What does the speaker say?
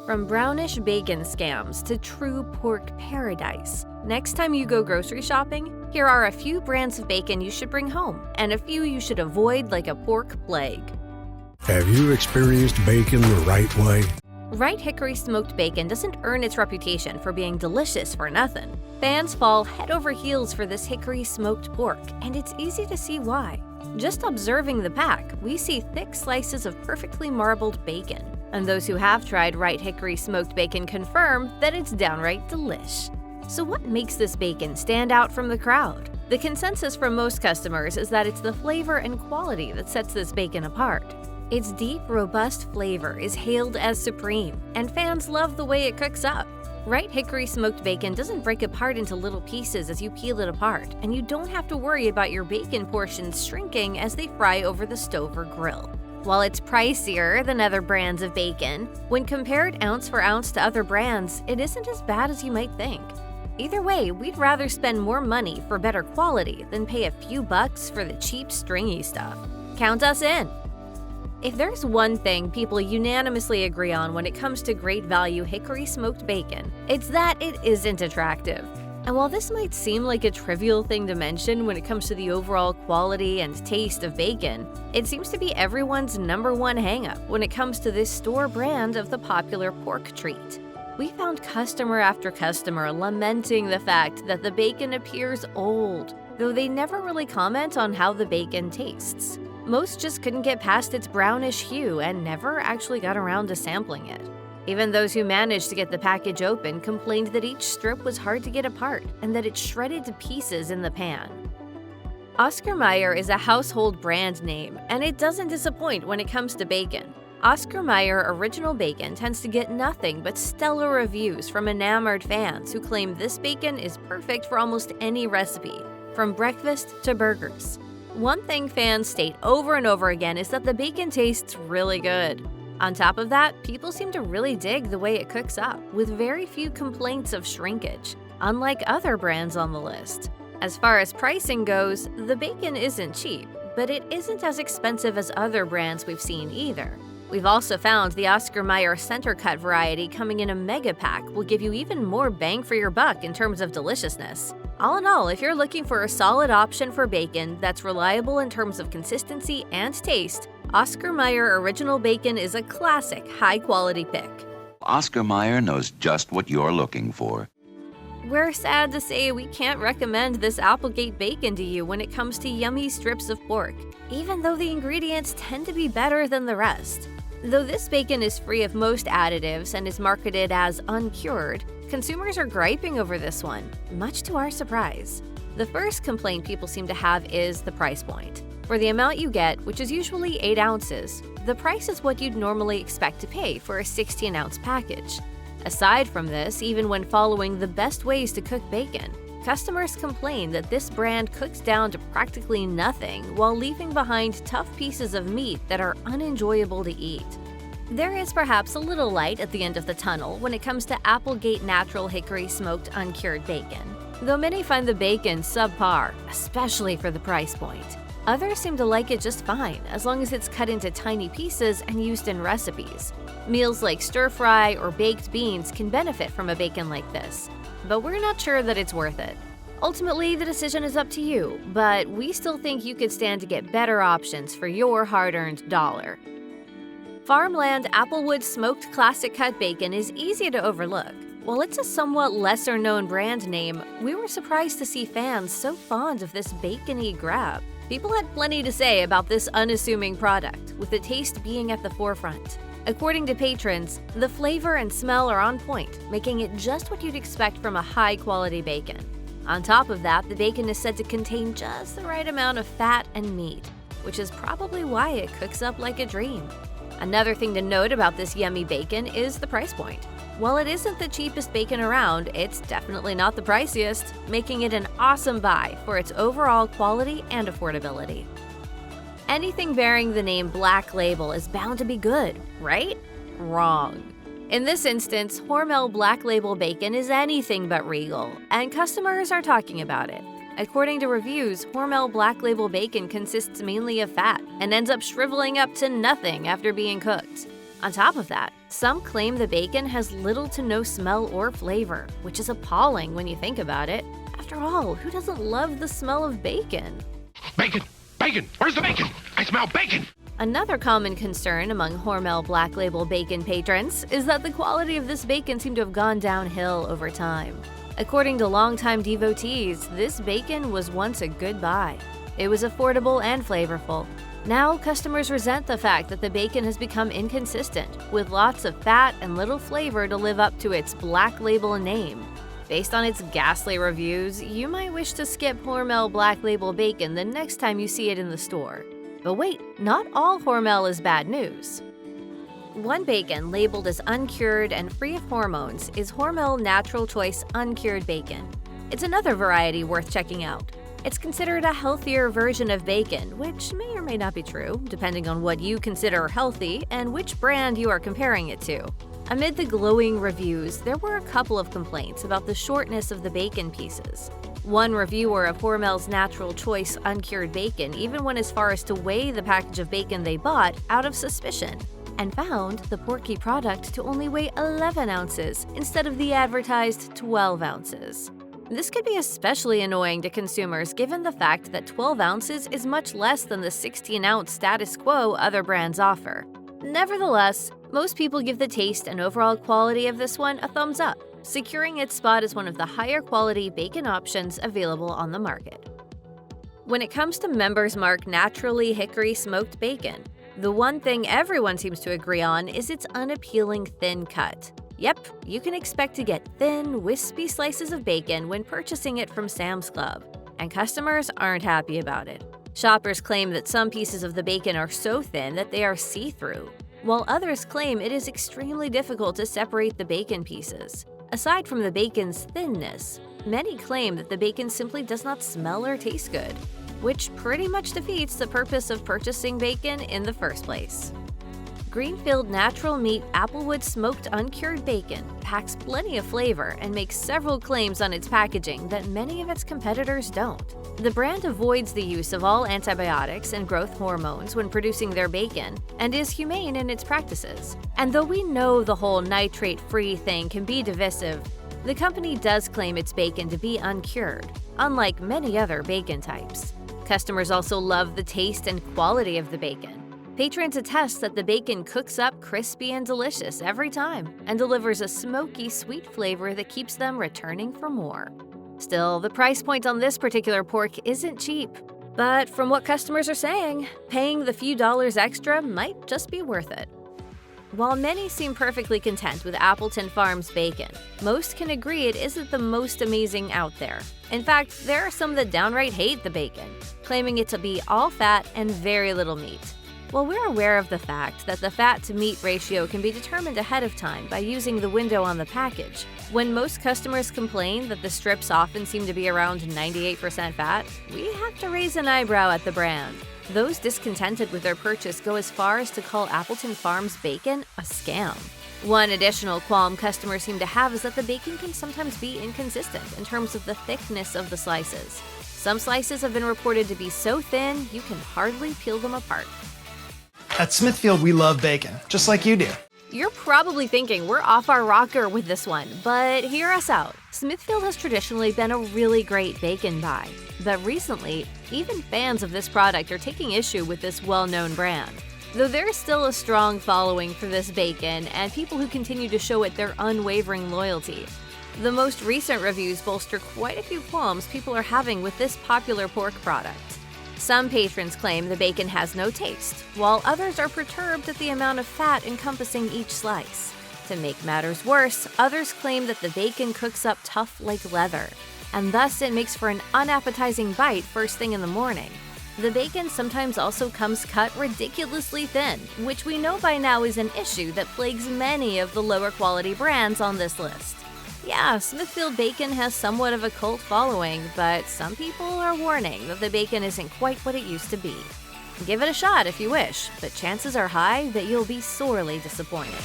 From brownish bacon scams to true pork paradise, next time you go grocery shopping, here are a few brands of bacon you should bring home and a few you should avoid like a pork plague. Have you experienced bacon the right way? Wright hickory smoked bacon doesn't earn its reputation for being delicious for nothing. Fans fall head over heels for this hickory smoked pork, and it's easy to see why. Just observing the pack, we see thick slices of perfectly marbled bacon. And those who have tried Wright hickory smoked bacon confirm that it's downright delish. So what makes this bacon stand out from the crowd? The consensus from most customers is that it's the flavor and quality that sets this bacon apart. Its deep, robust flavor is hailed as supreme, and fans love the way it cooks up. Wright hickory smoked bacon doesn't break apart into little pieces as you peel it apart, and you don't have to worry about your bacon portions shrinking as they fry over the stove or grill. While it's pricier than other brands of bacon, when compared ounce for ounce to other brands, it isn't as bad as you might think. Either way, we'd rather spend more money for better quality than pay a few bucks for the cheap, stringy stuff. Count us in! If there's one thing people unanimously agree on when it comes to great value hickory smoked bacon, it's that it isn't attractive. And while this might seem like a trivial thing to mention when it comes to the overall quality and taste of bacon, it seems to be everyone's number one hang-up when it comes to this store brand of the popular pork treat. We found customer after customer lamenting the fact that the bacon appears old, though they never really comment on how the bacon tastes. Most just couldn't get past its brownish hue and never actually got around to sampling it. Even those who managed to get the package open complained that each strip was hard to get apart and that it shredded to pieces in the pan. Oscar Mayer is a household brand name, and it doesn't disappoint when it comes to bacon. Oscar Mayer Original Bacon tends to get nothing but stellar reviews from enamored fans who claim this bacon is perfect for almost any recipe, from breakfast to burgers. One thing fans state over and over again is that the bacon tastes really good. On top of that, people seem to really dig the way it cooks up, with very few complaints of shrinkage, unlike other brands on the list. As far as pricing goes, the bacon isn't cheap, but it isn't as expensive as other brands we've seen either. We've also found the Oscar Mayer Center Cut variety coming in a mega pack will give you even more bang for your buck in terms of deliciousness. All in all, if you're looking for a solid option for bacon that's reliable in terms of consistency and taste, Oscar Mayer Original Bacon is a classic, high-quality pick. Oscar Mayer knows just what you're looking for. We're sad to say we can't recommend this Applegate bacon to you when it comes to yummy strips of pork, even though the ingredients tend to be better than the rest. Though this bacon is free of most additives and is marketed as uncured, consumers are griping over this one, much to our surprise. The first complaint people seem to have is the price point. For the amount you get, which is usually 8 ounces, the price is what you'd normally expect to pay for a 16-ounce package. Aside from this, even when following the best ways to cook bacon, customers complain that this brand cooks down to practically nothing while leaving behind tough pieces of meat that are unenjoyable to eat. There is perhaps a little light at the end of the tunnel when it comes to Applegate Natural Hickory Smoked Uncured Bacon, though many find the bacon subpar, especially for the price point. Others seem to like it just fine, as long as it's cut into tiny pieces and used in recipes. Meals like stir-fry or baked beans can benefit from a bacon like this, but we're not sure that it's worth it. Ultimately, the decision is up to you, but we still think you could stand to get better options for your hard-earned dollar. Farmland Applewood Smoked Classic Cut Bacon is easy to overlook. While it's a somewhat lesser-known brand name, we were surprised to see fans so fond of this bacony grab. People had plenty to say about this unassuming product, with the taste being at the forefront. According to patrons, the flavor and smell are on point, making it just what you'd expect from a high-quality bacon. On top of that, the bacon is said to contain just the right amount of fat and meat, which is probably why it cooks up like a dream. Another thing to note about this yummy bacon is the price point. While it isn't the cheapest bacon around, it's definitely not the priciest, making it an awesome buy for its overall quality and affordability. Anything bearing the name Black Label is bound to be good, right? Wrong. In this instance, Hormel Black Label bacon is anything but regal, and customers are talking about it. According to reviews, Hormel Black Label bacon consists mainly of fat and ends up shriveling up to nothing after being cooked. On top of that, some claim the bacon has little to no smell or flavor, which is appalling when you think about it. After all, who doesn't love the smell of bacon? Bacon! Bacon! Where's the bacon? I smell bacon! Another common concern among Hormel Black Label bacon patrons is that the quality of this bacon seemed to have gone downhill over time. According to longtime devotees, this bacon was once a good buy. It was affordable and flavorful. Now, customers resent the fact that the bacon has become inconsistent, with lots of fat and little flavor to live up to its Black Label name. Based on its ghastly reviews, you might wish to skip Hormel Black Label bacon the next time you see it in the store. But wait, not all Hormel is bad news. One bacon labeled as uncured and free of hormones is Hormel Natural Choice Uncured Bacon. It's another variety worth checking out. It's considered a healthier version of bacon, which may or may not be true, depending on what you consider healthy and which brand you are comparing it to. Amid the glowing reviews, there were a couple of complaints about the shortness of the bacon pieces. One reviewer of Hormel's Natural Choice Uncured Bacon even went as far as to weigh the package of bacon they bought out of suspicion, and found the porky product to only weigh 11 ounces instead of the advertised 12 ounces. This could be especially annoying to consumers given the fact that 12 ounces is much less than the 16-ounce status quo other brands offer. Nevertheless, most people give the taste and overall quality of this one a thumbs up, securing its spot as one of the higher quality bacon options available on the market. When it comes to Members Mark Naturally Hickory Smoked Bacon, the one thing everyone seems to agree on is its unappealing thin cut. Yep, you can expect to get thin, wispy slices of bacon when purchasing it from Sam's Club, and customers aren't happy about it. Shoppers claim that some pieces of the bacon are so thin that they are see-through, while others claim it is extremely difficult to separate the bacon pieces. Aside from the bacon's thinness, many claim that the bacon simply does not smell or taste good, which pretty much defeats the purpose of purchasing bacon in the first place. Greenfield Natural Meat Applewood Smoked Uncured Bacon packs plenty of flavor and makes several claims on its packaging that many of its competitors don't. The brand avoids the use of all antibiotics and growth hormones when producing their bacon and is humane in its practices. And though we know the whole nitrate-free thing can be divisive, the company does claim its bacon to be uncured, unlike many other bacon types. Customers also love the taste and quality of the bacon. Patrons attest that the bacon cooks up crispy and delicious every time and delivers a smoky, sweet flavor that keeps them returning for more. Still, the price point on this particular pork isn't cheap, but from what customers are saying, paying the few dollars extra might just be worth it. While many seem perfectly content with Appleton Farms bacon, most can agree it isn't the most amazing out there. In fact, there are some that downright hate the bacon, claiming it to be all fat and very little meat. While we're aware of the fact that the fat-to-meat ratio can be determined ahead of time by using the window on the package, when most customers complain that the strips often seem to be around 98% fat, we have to raise an eyebrow at the brand. Those discontented with their purchase go as far as to call Appleton Farms bacon a scam. One additional qualm customers seem to have is that the bacon can sometimes be inconsistent in terms of the thickness of the slices. Some slices have been reported to be so thin you can hardly peel them apart. At Smithfield, we love bacon, just like you do. You're probably thinking we're off our rocker with this one, but hear us out. Smithfield has traditionally been a really great bacon buy, but recently, even fans of this product are taking issue with this well-known brand. Though there is still a strong following for this bacon and people who continue to show it their unwavering loyalty, the most recent reviews bolster quite a few qualms people are having with this popular pork product. Some patrons claim the bacon has no taste, while others are perturbed at the amount of fat encompassing each slice. To make matters worse, others claim that the bacon cooks up tough like leather, and thus it makes for an unappetizing bite first thing in the morning. The bacon sometimes also comes cut ridiculously thin, which we know by now is an issue that plagues many of the lower quality brands on this list. Yeah, Smithfield bacon has somewhat of a cult following, but some people are warning that the bacon isn't quite what it used to be. Give it a shot if you wish, but chances are high that you'll be sorely disappointed.